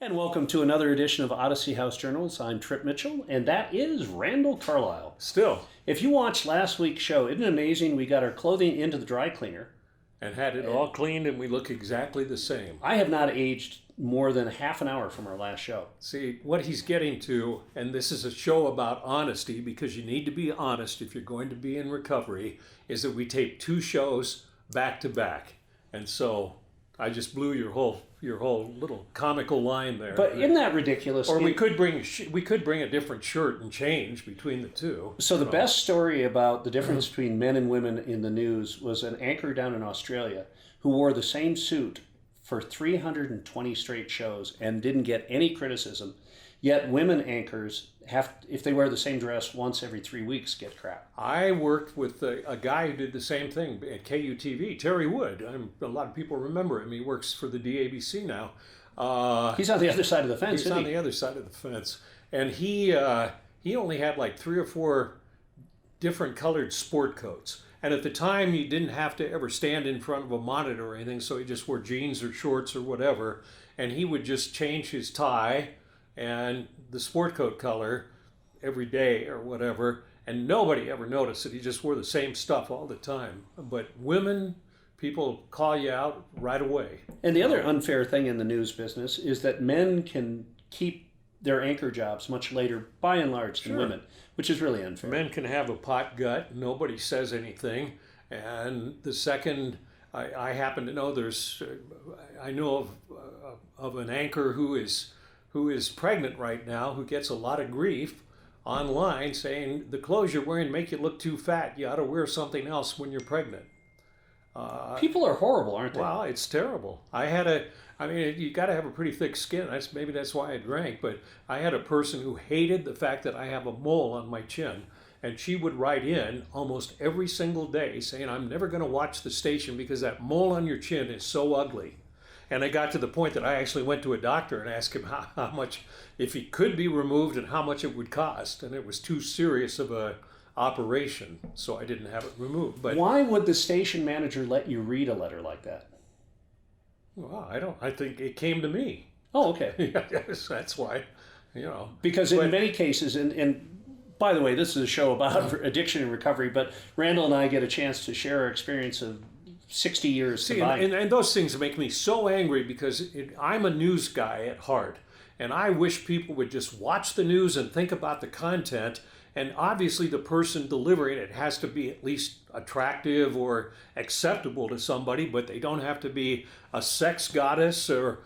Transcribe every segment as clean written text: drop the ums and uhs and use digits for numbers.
And welcome to another edition of Odyssey House Journals. I'm Tripp Mitchell, and that is Randall Carlisle. Still. If you watched last week's show, isn't it amazing? We got our clothing into the dry cleaner. And had it all cleaned, and we look exactly the same. I have not aged more than half an hour from our last show. See, what he's getting to, and this is a show about honesty, because you need to be honest if you're going to be in recovery, is that we tape two shows back to back. And so I just blew your whole little comical line there. But isn't that ridiculous? Or we could bring a different shirt and change between the two. So the best story about the difference between men and women in the news was an anchor down in Australia who wore the same suit for 320 straight shows and didn't get any criticism. Yet women anchors if they wear the same dress once every 3 weeks, get crap. I worked with a guy who did the same thing at KUTV, Terry Wood. A lot of people remember him. He works for the DABC now. He's on the other side of the fence, He's on the other side of the fence. And he only had like 3 or 4 different colored sport coats. And at the time, he didn't have to ever stand in front of a monitor or anything, so he just wore jeans or shorts or whatever. And he would just change his tie and the sport coat color every day or whatever, and nobody ever noticed that he just wore the same stuff all the time. But women, people call you out right away. And the other unfair thing in the news business is that men can keep their anchor jobs much later, by and large, than women, which is really unfair. Men can have a pot gut, nobody says anything, and the second I happen to know I know of an anchor who is pregnant right now, who gets a lot of grief online saying the clothes you're wearing make you look too fat. You ought to wear something else when you're pregnant. People are horrible, aren't they? Wow, it's terrible. You got to have a pretty thick skin. Maybe that's why I drank. But I had a person who hated the fact that I have a mole on my chin. And she would write in almost every single day saying, I'm never going to watch the station because that mole on your chin is so ugly. And I got to the point that I actually went to a doctor and asked him how much, if he could be removed and how much it would cost. And it was too serious of a operation, so I didn't have it removed. But why would the station manager let you read a letter like that? Well, I think it came to me. Oh, okay. Yes, that's why, Because in many cases, and by the way, this is a show about addiction and recovery, but Randall and I get a chance to share our experience of 60 years combined. And those things make me so angry because I'm a news guy at heart. And I wish people would just watch the news and think about the content. And obviously the person delivering it has to be at least attractive or acceptable to somebody, but they don't have to be a sex goddess or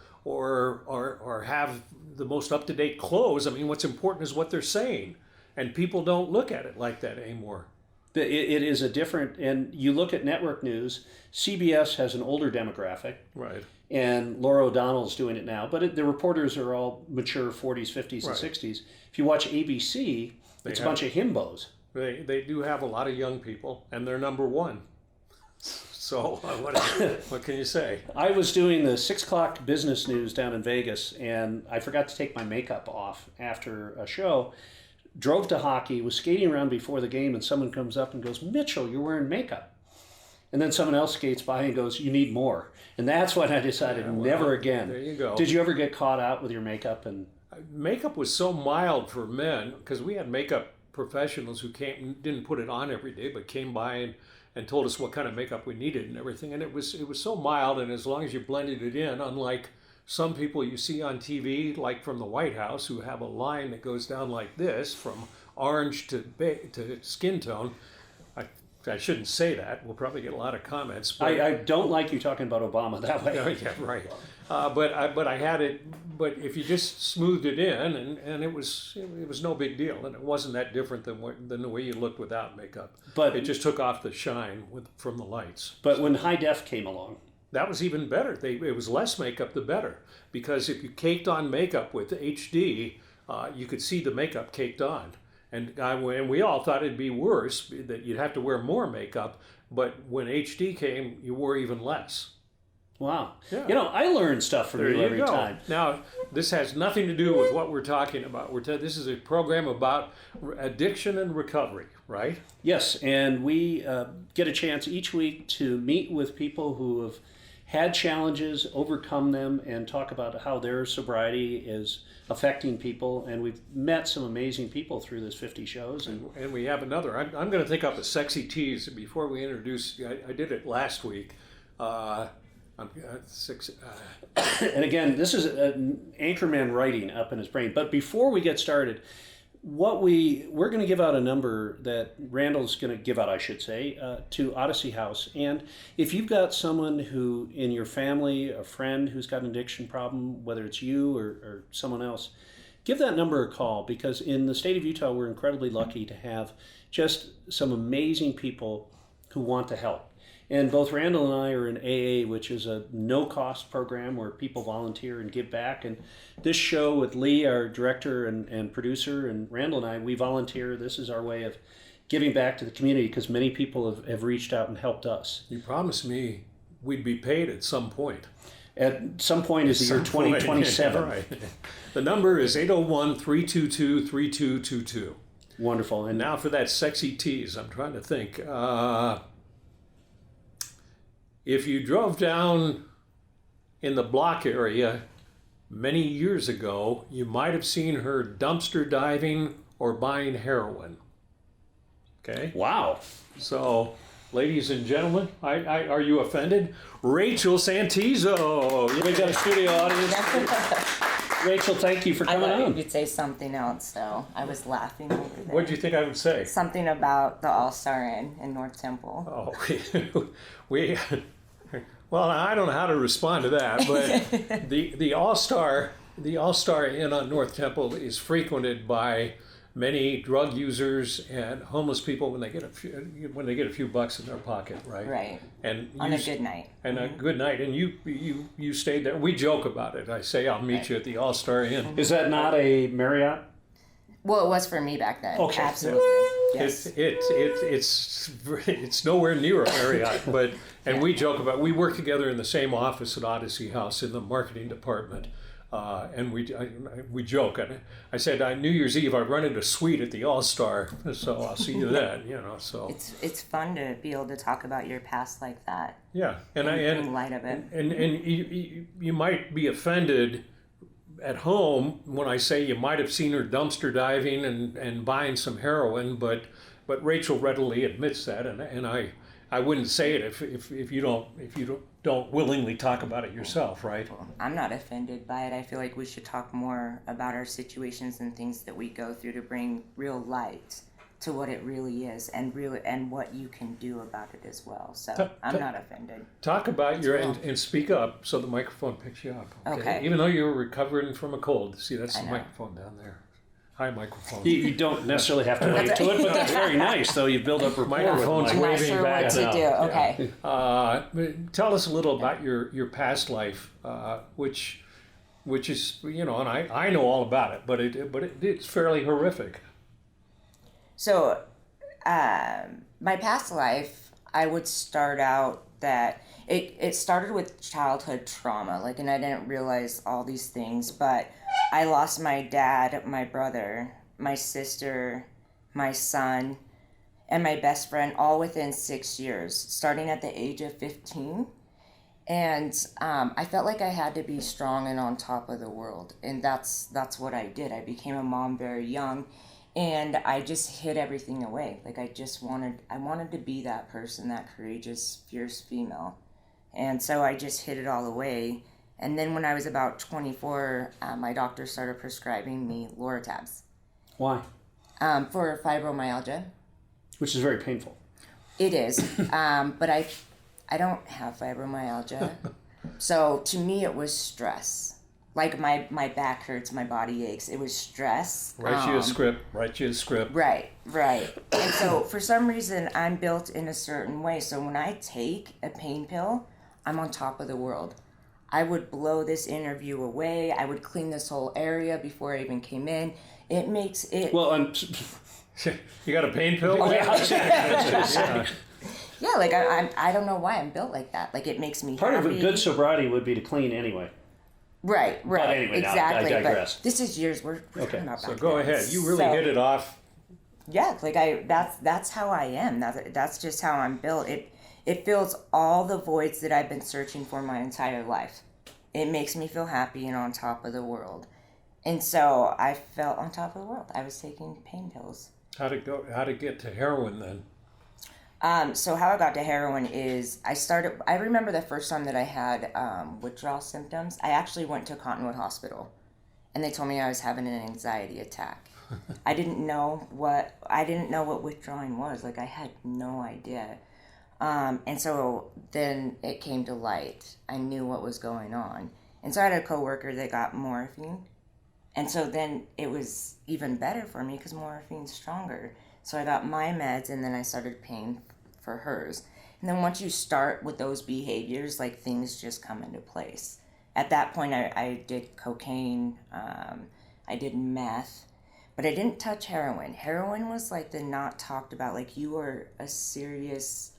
have the most up-to-date clothes. I mean, what's important is what they're saying. And people don't look at it like that anymore. It is a different, and you look at network news, CBS has an older demographic. Right. And Laura O'Donnell's doing it now, but the reporters are all mature 40s, 50s, and 60s. If you watch ABC, it's a bunch of himbos. They do have a lot of young people, and they're number one. So what can you say? I was doing the 6 o'clock business news down in Vegas, and I forgot to take my makeup off after a show. Drove to hockey, was skating around before the game, and someone comes up and goes, Mitchell, you're wearing makeup. And then someone else skates by and goes, you need more. And that's when I decided never again. There you go. Did you ever get caught out with your makeup? And makeup was so mild for men, because we had makeup professionals who didn't put it on every day, but came by and told us what kind of makeup we needed and everything. And it was so mild, and as long as you blended it in, unlike some people you see on TV, like from the White House, who have a line that goes down like this, from orange to skin tone. I shouldn't say that. We'll probably get a lot of comments. But I don't like you talking about Obama that way. Yeah, right. But I had it. But if you just smoothed it in, and it was no big deal, and it wasn't that different than the way you looked without makeup. But it just took off the shine from the lights. But when high def came along, that was even better. It was less makeup, the better. Because if you caked on makeup with HD, you could see the makeup caked on. And we all thought it'd be worse, that you'd have to wear more makeup. But when HD came, you wore even less. Wow. Yeah. I learn stuff from you every time. Now, this has nothing to do with what we're talking about. This is a program about addiction and recovery, right? Yes, and we get a chance each week to meet with people who have had challenges, overcome them, and talk about how their sobriety is affecting people. And we've met some amazing people through this 50 shows. And we have another. I'm going to think up a sexy tease before we introduce. I did it last week. I'm six. And again, this is an anchorman writing up in his brain. But before we get started, we're going to give out a number that Randall's going to give out, I should say, to Odyssey House. And if you've got someone who in your family, a friend who's got an addiction problem, whether it's you or someone else, give that number a call, because in the state of Utah, we're incredibly lucky to have just some amazing people who want to help. And both Randall and I are in AA, which is a no-cost program where people volunteer and give back. And this show with Lee, our director and producer, and Randall and I, we volunteer. This is our way of giving back to the community, because many people have reached out and helped us. You promised me we'd be paid at some point. At some point is the year 2027. Right. The number is 801-322-3222. Wonderful. And now for that sexy tease. I'm trying to think. If you drove down in the block area many years ago, you might have seen her dumpster diving or buying heroin. Okay? Wow. So, ladies and gentlemen, are you offended? Rachael Santizo. We've got a studio audience. Rachel, thank you for I coming thought on. you'd say something else, so I was laughing over there. What do you think I would say? Something about the All-Star Inn in North Temple. Oh, well, I don't know how to respond to that, but the All-Star Inn on North Temple is frequented by many drug users and homeless people when they get a few bucks in their pocket, right? Right. And On a good night. And a good night, and you stayed there. We joke about it. I say I'll meet you at the All-Star Inn. Is that not a Marriott? Well, it was for me back then. Okay. Absolutely. Yes. It's nowhere near a Marriott, but we joke about. We work together in the same office at Odyssey House in the marketing department, and we joke. And I said New Year's Eve I'd run into a suite at the All Star, so I'll see you then. So it's fun to be able to talk about your past like that. Yeah, in light of it. And you might be offended at home when I say you might have seen her dumpster diving and buying some heroin, but Rachael readily admits that, and I wouldn't say it if you don't willingly talk about it yourself, right? I'm not offended by it. I feel like we should talk more about our situations and things that we go through to bring real light to what it really is and what you can do about it as well. So I'm not offended. Talk about and speak up so the microphone picks you up. Okay. Even though you're recovering from a cold. See, that's the microphone down there. Hi, microphone. You don't necessarily have to wave to it, but that's very nice, though. You've built up rapport with Microphone's Mike. I'm not waving sure back what to now. do. Okay. Tell us a little about your past life, which is and I know all about it, but it's fairly horrific. So, my past life, I would start out that it started with childhood trauma, and I didn't realize all these things, but I lost my dad, my brother, my sister, my son, and my best friend all within 6 years, starting at the age of 15. And I felt like I had to be strong and on top of the world, and that's what I did. I became a mom very young. And I just hid everything away. I wanted to be that person, that courageous, fierce female. And so I just hid it all away. And then when I was about 24, my doctor started prescribing me Loratabs. Why? For fibromyalgia. Which is very painful. It is. But I don't have fibromyalgia. So to me, it was stress. My back hurts, my body aches. It was stress. Write you a script. Right. And so for some reason, I'm built in a certain way. So when I take a pain pill, I'm on top of the world. I would blow this interview away. I would clean this whole area before I even came in. It makes it... Well, you got a pain pill? Yeah, I don't know why I'm built like that. It makes me part happy. of a good sobriety would be to clean anyway. Right. But anyway, exactly. I digress. But this is years we're talking about. So back go then. ahead. You really hit it off. Yeah, that's how I am. That's just how I'm built. It It fills all the voids that I've been searching for my entire life. It makes me feel happy and on top of the world. And so I felt on top of the world. I was taking pain pills. How to get to heroin then? So how I got to heroin is I remember the first time that I had withdrawal symptoms. I actually went to Cottonwood Hospital, and they told me I was having an anxiety attack. I didn't know what withdrawing was. Like, I had no idea. And so then it came to light. I knew what was going on. And so I had a coworker that got morphine. And so then it was even better for me because morphine's stronger. So I got my meds, and then I started paying for hers. And then once you start with those behaviors, like, things just come into place. At that point, I did cocaine, I did meth, but I didn't touch heroin. Heroin was like the not talked about, like, you are a serious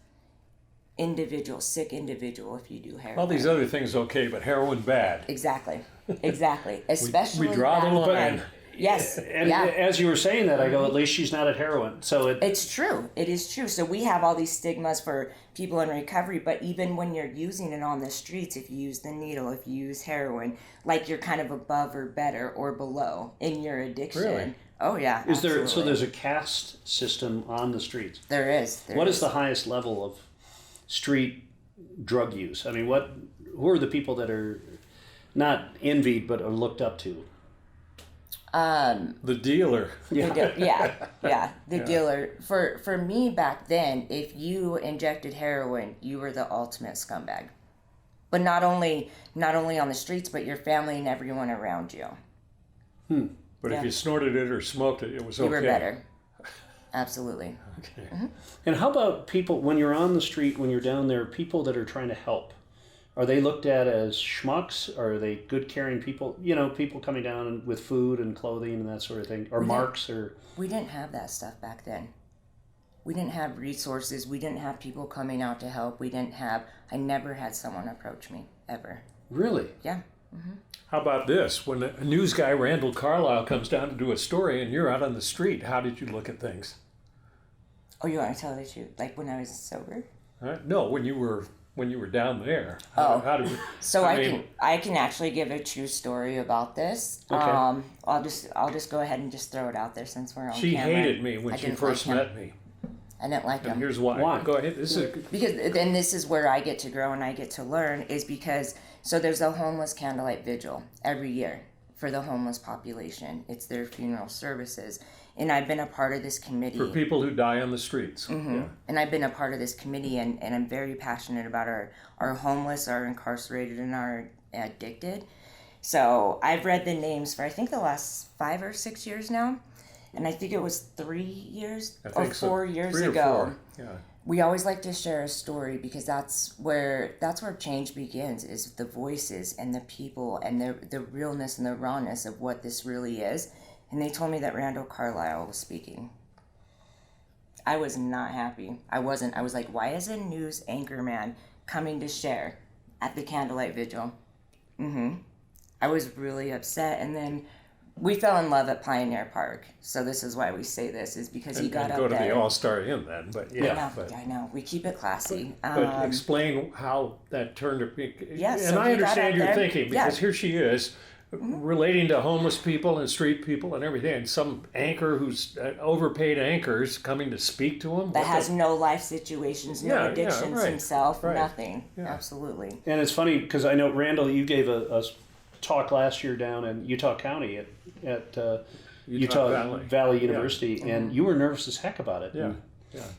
individual, sick individual if you do heroin. All these other things okay, but heroin bad. Exactly. Especially we draw the back line. then. Yes. And yeah. as you were saying that, I go, at least she's not at heroin. So It's true. It is true. So we have all these stigmas for people in recovery, but even when you're using it on the streets, if you use the needle, if you use heroin, like, you're kind of above or better or below in your addiction. Really? Oh yeah. is there? So absolutely. there's a caste system on the streets. There is. What is the highest level of street drug use? I mean, who are the people that are not envied but are looked up to? The dealer. The dealer. For me back then, if you injected heroin, you were the ultimate scumbag. But not only on the streets, but your family and everyone around you. But if you snorted it or smoked it, it was okay. You were better. Absolutely. Okay. And how about people, when you're on the street, when you're down there, people that are trying to help? Are they looked at as schmucks? Or are they good, caring people? You know, people coming down with food and clothing and that sort of thing? Or marks? Or We didn't have that stuff back then. We didn't have resources. We didn't have people coming out to help. I never had someone approach me, ever. Really? Yeah. How about this? When a news guy, Randall Carlisle, comes down to do a story and you're out on the street, how did you look at things? Oh, you want to tell the truth? Like, when I was sober? No, when you were down there. Oh. How did you? So I can actually give a true story about this. Okay. I'll just go ahead and just throw it out there since we're on She camera. hated me when I she didn't first like him. met me. I didn't like And him. here's why. Why? Go ahead. This is Because then this is where I get to grow and I get to learn, is because so there's a homeless candlelight vigil every year for the homeless population. It's their funeral services. And I've been a part of this committee. for people who die on the streets. Yeah. And I've been a part of this committee, and I'm very passionate about our homeless, our incarcerated, and our addicted. So I've read the names for, I think, the last 5 or 6 years now. And I think it was 3 years I or think so. 4 years 3 or ago. 4. Yeah. We always like to share a story because that's where change begins, is the voices and the people and the realness and the rawness of what this really is. And they told me that Rachael Carlisle was speaking. I was not happy. I wasn't. I was like, why is a news anchor man coming to share at the candlelight vigil? I was really upset. And then we fell in love at Pioneer Park. So this is why we say this, is because he got and up go to there. the All-Star Inn then, but yeah. I know. We keep it classy. But explain how that turned to be. Yeah, and so I he got understand up your there. thinking, Yeah. because here she is, relating to homeless people and street people and everything, and some anchor who's overpaid anchors coming to speak to him. That has no life situations, no Yeah, addictions right, himself, right. nothing. Yeah. Absolutely. And it's funny because I know, Randall, you gave a talk last year down in Utah County at Utah Valley University, and you were nervous as heck about it. Yeah.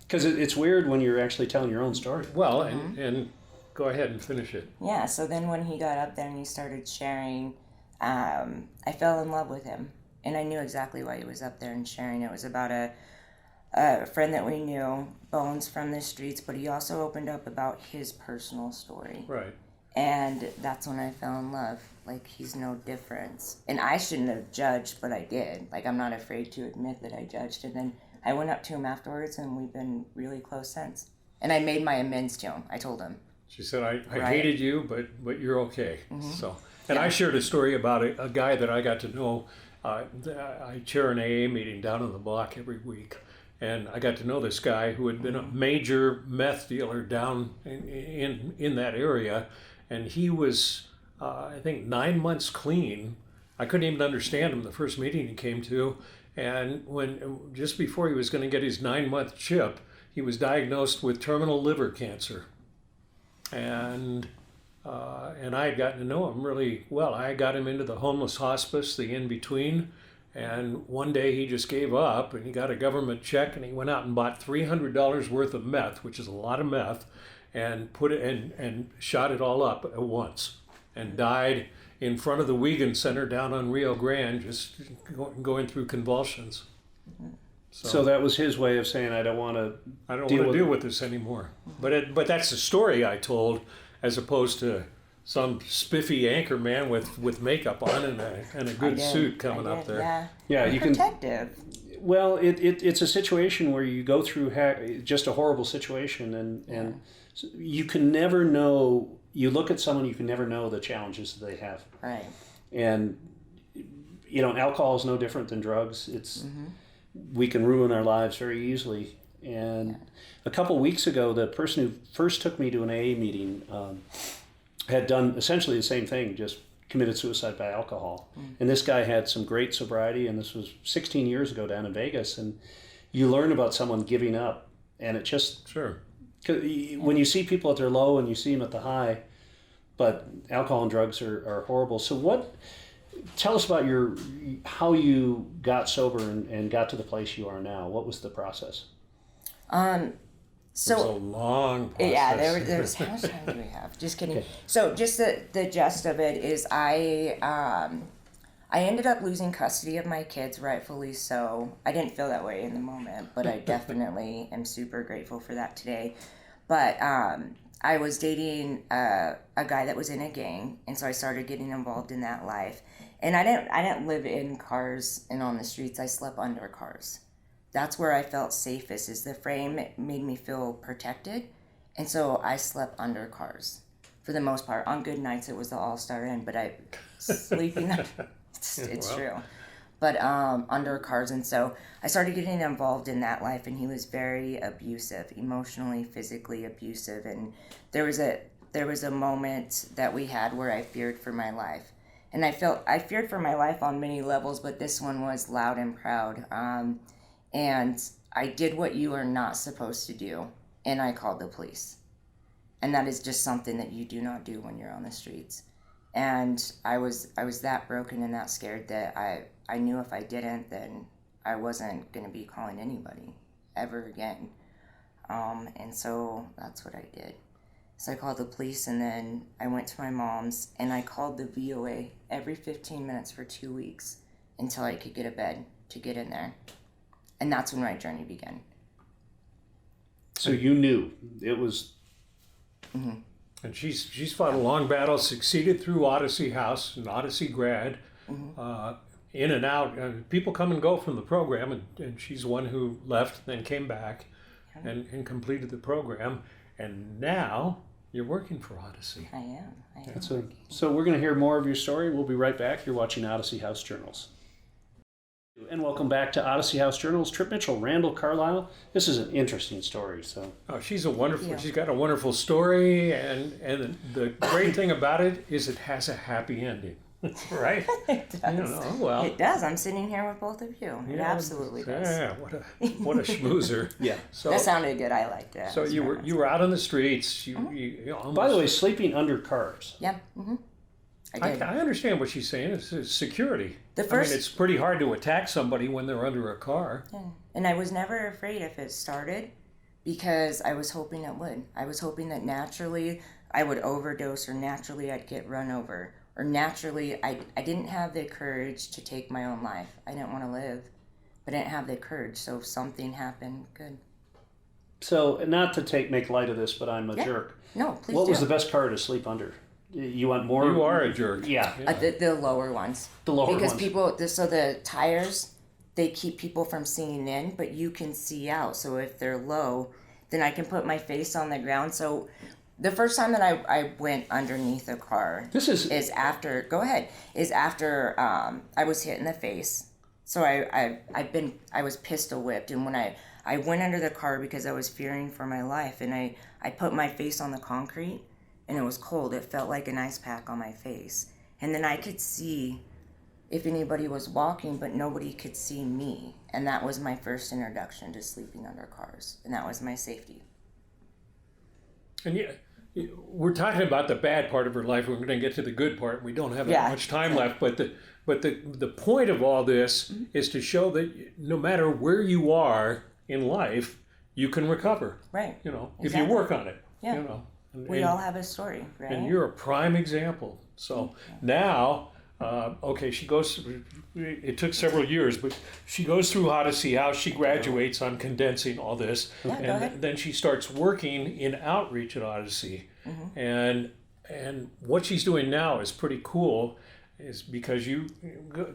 Because it's weird when you're actually telling your own story. Well, and go ahead and finish it. Yeah, so then when he got up there and he started sharing, I fell in love with him. And I knew exactly why he was up there and sharing. It was about a friend that we knew, Bones, from the streets, but he also opened up about his personal story. Right. And that's when I fell in love. Like, he's no difference. And I shouldn't have judged, but I did. Like, I'm not afraid to admit that I judged. And then I went up to him afterwards, and we've been really close since. And I made my amends to him. I told him. She said, I Right. hated you, but you're okay. So, and I shared a story about a guy that I got to know. I chair an AA meeting down on the block every week. And I got to know this guy who had been a major meth dealer down in that area. And he was, I think, 9 months clean. I couldn't even understand him the first meeting he came to. And just before he was going to get his 9-month chip, he was diagnosed with terminal liver cancer. And I had gotten to know him really well. I got him into the homeless hospice, the in-between. And one day he just gave up and he got a government check and he went out and bought $300 worth of meth, which is a lot of meth, and put it and shot it all up at once and died in front of the Wiegand Center down on Rio Grande, just going through convulsions. So that was his way of saying, I don't want to deal with this anymore. But that's the story I told, as opposed to some spiffy anchor man with makeup on and a good suit coming up there. Yeah, you protective. Well, it's a situation where you go through just a horrible situation, and you can never know. You look at someone, you can never know the challenges that they have. Right. And alcohol is no different than drugs. We can ruin our lives very easily. And a couple weeks ago, the person who first took me to an AA meeting had done essentially the same thing, just committed suicide by alcohol. And this guy had some great sobriety, and this was 16 years ago down in Vegas. And you learn about someone giving up, and it just... Sure. When you see people at their low and you see them at the high, but alcohol and drugs are horrible. So tell us about how you got sober and got to the place you are now. What was the process? It was a long process. Yeah, there was, how much time do we have? Just kidding. Okay. So just the gist of it is I ended up losing custody of my kids, rightfully so. I didn't feel that way in the moment, but I definitely am super grateful for that today. But I was dating a guy that was in a gang, and so I started getting involved in that life. And I didn't live in cars and on the streets. I slept under cars. That's where I felt safest, is the frame made me feel protected. And so I slept under cars for the most part. On good nights, it was the All-Star Inn, but sleeping... It's true. But under cars. And so I started getting involved in that life, and he was very abusive, emotionally, physically abusive. And there was a moment that we had where I feared for my life. And I feared for my life on many levels, but this one was loud and proud. And I did what you are not supposed to do, and I called the police. And that is just something that you do not do when you're on the streets. And I was that broken and that scared that I knew if I didn't, then I wasn't going to be calling anybody ever again. And so that's what I did. So I called the police, and then I went to my mom's, and I called the VOA every 15 minutes for 2 weeks until I could get a bed to get in there. And that's when my journey began. So you knew it was... Mm-hmm. And she's fought a long battle, succeeded through Odyssey House, an Odyssey grad, in and out. People come and go from the program, and she's one who left, then came back and completed the program. And now you're working for Odyssey. I am. So we're going to hear more of your story. We'll be right back. You're watching Odyssey House Journals. And welcome back to Odyssey House Journals. Tripp Mitchell, Randall Carlisle. This is an interesting story. She's she's got a wonderful story, and the great thing about it is it has a happy ending, right? It does. It does. I'm sitting here with both of you. It absolutely does. Yeah, what a schmoozer. Yeah. So that sounded good. I liked it. So you were out on the streets. You almost... By the way, sleeping under cars. Yeah. Mm-hmm. I understand what she's saying. It's security. It's pretty hard to attack somebody when they're under a car. Yeah. And I was never afraid if it started, because I was hoping it would. I was hoping that naturally I would overdose, or naturally I'd get run over, or naturally I didn't have the courage to take my own life. I didn't want to live, but I didn't have the courage. So if something happened, good. So not to make light of this, but I'm a jerk. No, please. What was the best car to sleep under? You want more? You are a jerk. Yeah. The lower ones. The lower ones. Because people, so the tires, they keep people from seeing in, but you can see out. So if they're low, then I can put my face on the ground. So the first time that I went underneath a car is after I was hit in the face. So I was pistol whipped, and when I I went under the car because I was fearing for my life, and I put my face on the concrete, and it was cold. It felt like an ice pack on my face. And then I could see if anybody was walking, but nobody could see me. And that was my first introduction to sleeping under cars, and that was my safety. And yeah, we're talking about the bad part of her life. We're going to get to the good part. We don't have that much time left, but the point of all this is to show that no matter where you are in life, you can recover. Right. You know, Exactly. if you work on it. Yeah. You know, We all have a story, right? and you're a prime example. So now, okay, she goes. It took several years, but she goes through Odyssey. How she graduates. I'm condensing all this, Yeah, go ahead. and then she starts working in outreach at Odyssey, and what she's doing now is pretty cool. Is because you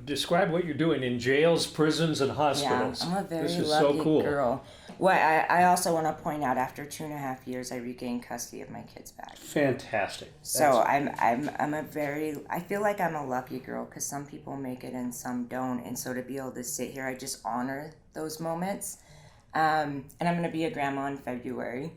describe what you're doing in jails, prisons, and hospitals. Yeah, I'm a very this is lucky so cool. girl. Well, I also want to point out, after 2.5 years, I regained custody of my kids back. Fantastic. So I feel like I'm a lucky girl, because some people make it and some don't. And so to be able to sit here, I just honor those moments. And I'm going to be a grandma in February.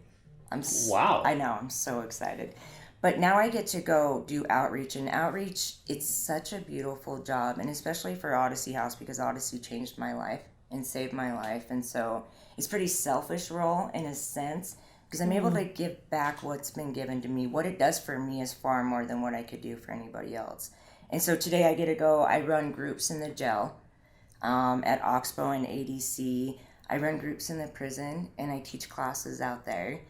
Wow. I know, I'm so excited. But now I get to go do outreach, and outreach, it's such a beautiful job, and especially for Odyssey House, because Odyssey changed my life and saved my life. And so it's a pretty selfish role in a sense, because I'm able to give back what's been given to me. What it does for me is far more than what I could do for anybody else. And so today I get to go, I run groups in the jail at Oxbow and ADC. I run groups in the prison, and I teach classes out there.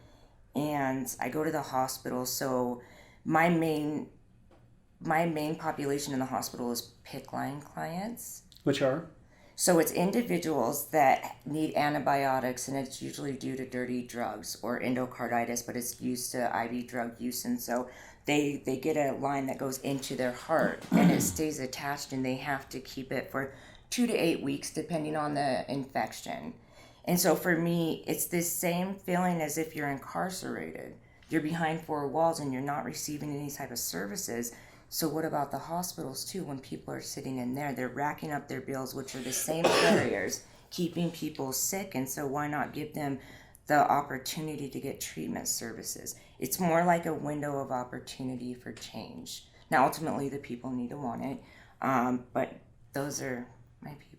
And I go to the hospital. So my main population in the hospital is PICC line clients. Which are? So it's individuals that need antibiotics, and it's usually due to dirty drugs or endocarditis, but it's used to IV drug use. And so they get a line that goes into their heart, and it stays attached, and they have to keep it for 2 to 8 weeks, depending on the infection. And so for me, it's this same feeling as if you're incarcerated. You're behind 4 walls and you're not receiving any type of services. So what about the hospitals too? When people are sitting in there, they're racking up their bills, which are the same barriers keeping people sick. And so why not give them the opportunity to get treatment services? It's more like a window of opportunity for change. Now, ultimately, the people need to want it. But those are my people.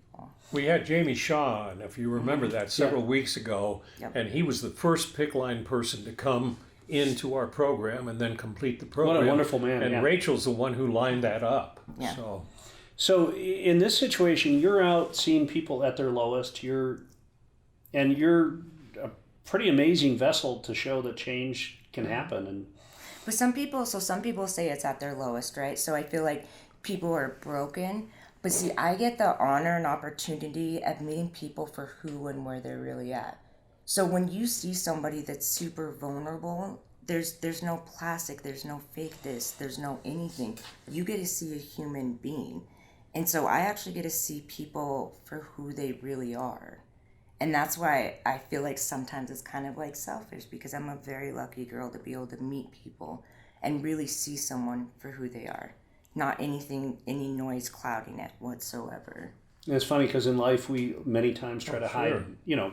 We had Jamie Shaw on, if you remember that, several weeks ago, and he was the first PICC line person to come into our program and then complete the program. What a wonderful man. And Rachel's the one who lined that up. Yeah. So in this situation, you're out seeing people at their lowest. You're a pretty amazing vessel to show that change can happen. And But some people say it's at their lowest, right? So I feel like people are broken. But see, I get the honor and opportunity of meeting people for who and where they're really at. So when you see somebody that's super vulnerable, there's no plastic, there's no fake this, there's no anything. You get to see a human being. And so I actually get to see people for who they really are. And that's why I feel like sometimes it's kind of like selfish, because I'm a very lucky girl to be able to meet people and really see someone for who they are. Not any noise clouding it whatsoever. And it's funny because in life we many times try to hide,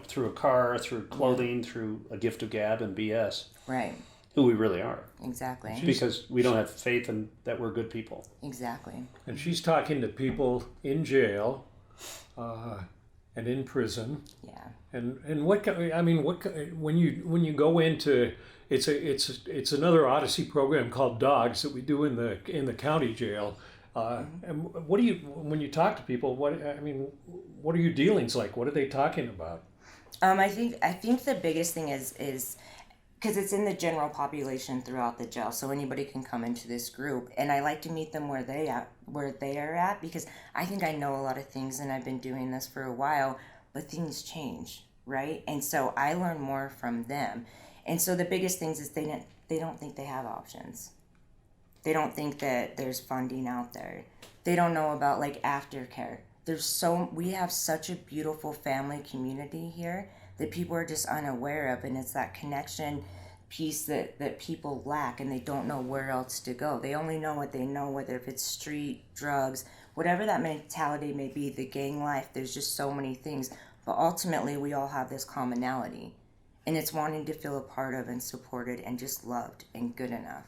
through a car, through clothing, through a gift of gab and BS. Right. Who we really are. Exactly. Because we don't have faith in that we're good people. Exactly. And she's talking to people in jail and in prison. Yeah. And when you go into it's another Odyssey program called Dogs that we do in the county jail. And what do you, when you talk to people, what are your dealings like? What are they talking about? I think the biggest thing is because it's in the general population throughout the jail, so anybody can come into this group, and I like to meet them where they are at, because I think I know a lot of things, and I've been doing this for a while, but things change, right? And so I learn more from them. And so the biggest things is they don't think they have options. They don't think that there's funding out there. They don't know about like aftercare. We have such a beautiful family community here that people are just unaware of, and it's that connection piece that people lack, and they don't know where else to go. They only know what they know, whether if it's street, drugs, whatever that mentality may be, the gang life, there's just so many things. But ultimately, we all have this commonality, and it's wanting to feel a part of and supported and just loved and good enough.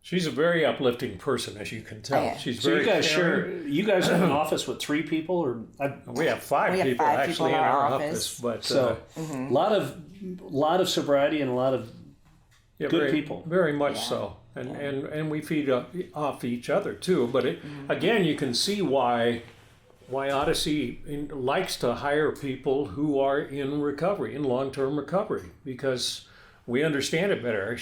She's a very uplifting person, as you can tell. Oh, yeah. She's So very you guys caring. you guys have an office with 3 people, or We have 5 We have people 5 actually people in in our our office, but so a lot of sobriety and a lot of yeah, good very, people. very much Yeah. so, and we feed off each other too. But again, you can see why Odyssey likes to hire people who are in recovery, in long-term recovery, because we understand it better.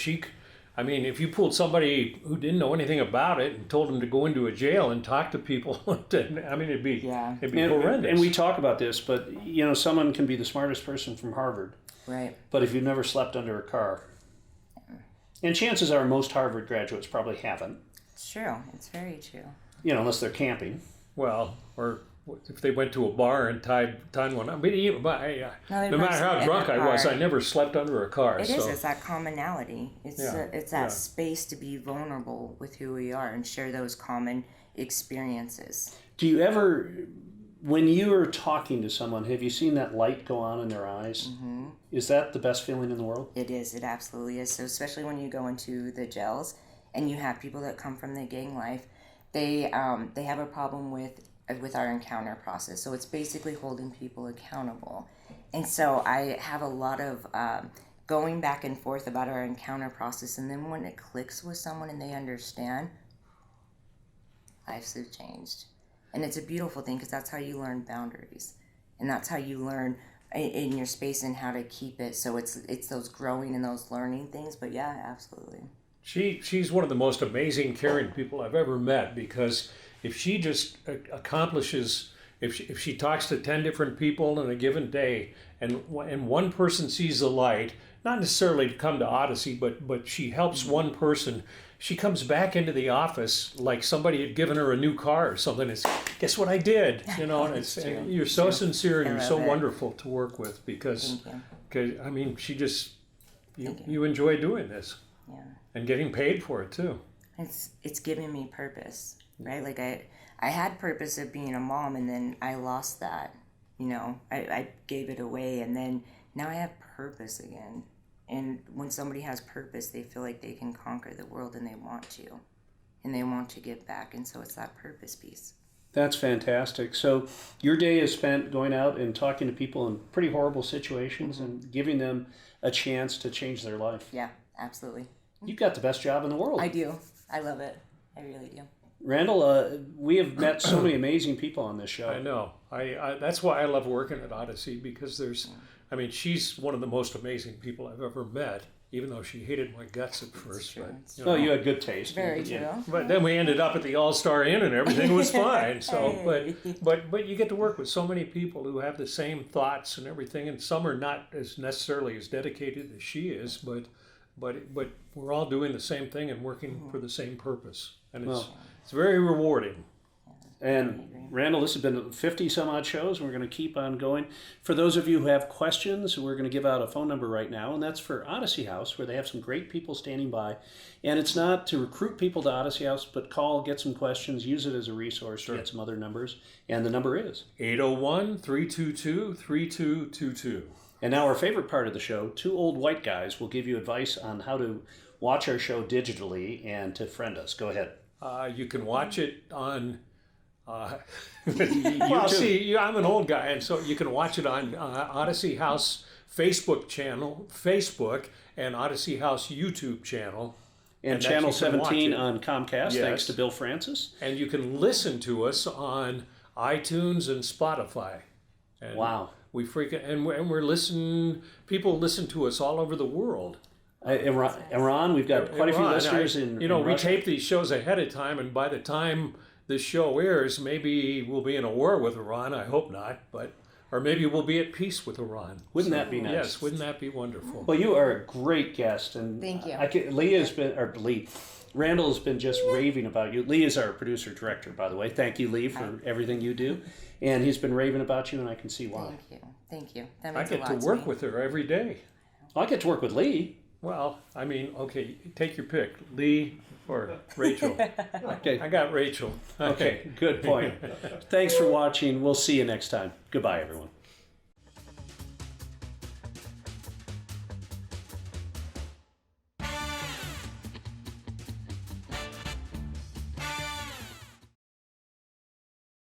I mean, if you pulled somebody who didn't know anything about it and told them to go into a jail and talk to people, I mean, it'd be horrendous. And we talk about this, but someone can be the smartest person from Harvard, Right. but if you've never slept under a car, and chances are most Harvard graduates probably haven't, It's true. It's very true. unless they're camping. Well, or if they went to a bar and tied one up. But no matter how drunk I was, I never slept under a car. It is. It's that commonality. It's that space to be vulnerable with who we are and share those common experiences. Do you ever, when you are talking to someone, have you seen that light go on in their eyes? Mm-hmm. Is that the best feeling in the world? It is. It absolutely is. So especially when you go into the jails and you have people that come from the gang life, they have a problem with our encounter process. So it's basically holding people accountable. And so I have a lot of going back and forth about our encounter process. And then when it clicks with someone and they understand, lives have changed. And it's a beautiful thing because that's how you learn boundaries. And that's how you learn in your space and how to keep it. So it's those growing and those learning things. But yeah, absolutely. She's one of the most amazing, caring people I've ever met, because if she just accomplishes, if she talks to 10 different people in a given day, and one person sees the light, not necessarily to come to Odyssey, but she helps one person, she comes back into the office like somebody had given her a new car or something. It's, guess what I did? And you're so sincere and you're so wonderful to work with, because I mean, she just, you enjoy doing this. Yeah. And getting paid for it too. It's giving me purpose, right? Like I had purpose of being a mom, and then I lost that. I gave it away, and then now I have purpose again. And when somebody has purpose, they feel like they can conquer the world, and they want to give back. And so it's that purpose piece. That's fantastic. So your day is spent going out and talking to people in pretty horrible situations and giving them a chance to change their life. Yeah, absolutely. You've got the best job in the world. I do. I love it. I really do. Randall, we have met so many amazing people on this show. I know. I that's why I love working at Odyssey, because I mean, she's one of the most amazing people I've ever met, even though she hated my guts at first. But, you had good taste. Very true. But then we ended up at the All-Star Inn and everything was fine. So, but you get to work with so many people who have the same thoughts and everything, and some are not as necessarily as dedicated as she is, but we're all doing the same thing and working for the same purpose, and it's very rewarding. And Randall, this has been 50 some odd shows. We're going to keep on going. For those of you who have questions, we're going to give out a phone number right now, and that's for Odyssey House, where they have some great people standing by. And it's not to recruit people to Odyssey House, but call, get some questions, use it as a resource, get some other numbers. And the number is 801-322-3222. And now our favorite part of the show, 2 old white guys will give you advice on how to watch our show digitally and to friend us. Go ahead. You can watch it on... well, see, I'm an old guy, and so you can watch it on Odyssey House Facebook, and Odyssey House YouTube channel. And Channel 17 on Comcast, thanks to Bill Francis. And you can listen to us on iTunes and Spotify. And wow. We're listening, people listen to us all over the world. Iran, we've got quite a few listeners in we Russia. tape these shows ahead of time, and by the time this show airs, maybe we'll be in a war with Iran. I hope not, or maybe we'll be at peace with Iran. Wouldn't that be nice? Yes, wouldn't that be wonderful? Well, you are a great guest, and thank you. Randall has been just raving about you. Lee is our producer director, by the way. Thank you, Lee, for everything you do. And he's been raving about you, and I can see why. Thank you. That means I get to work with her every day. Well, I get to work with Lee. Well, I mean, okay, take your pick, Lee or Rachel. Okay. I got Rachel. Okay, good point. Thanks for watching. We'll see you next time. Goodbye, everyone.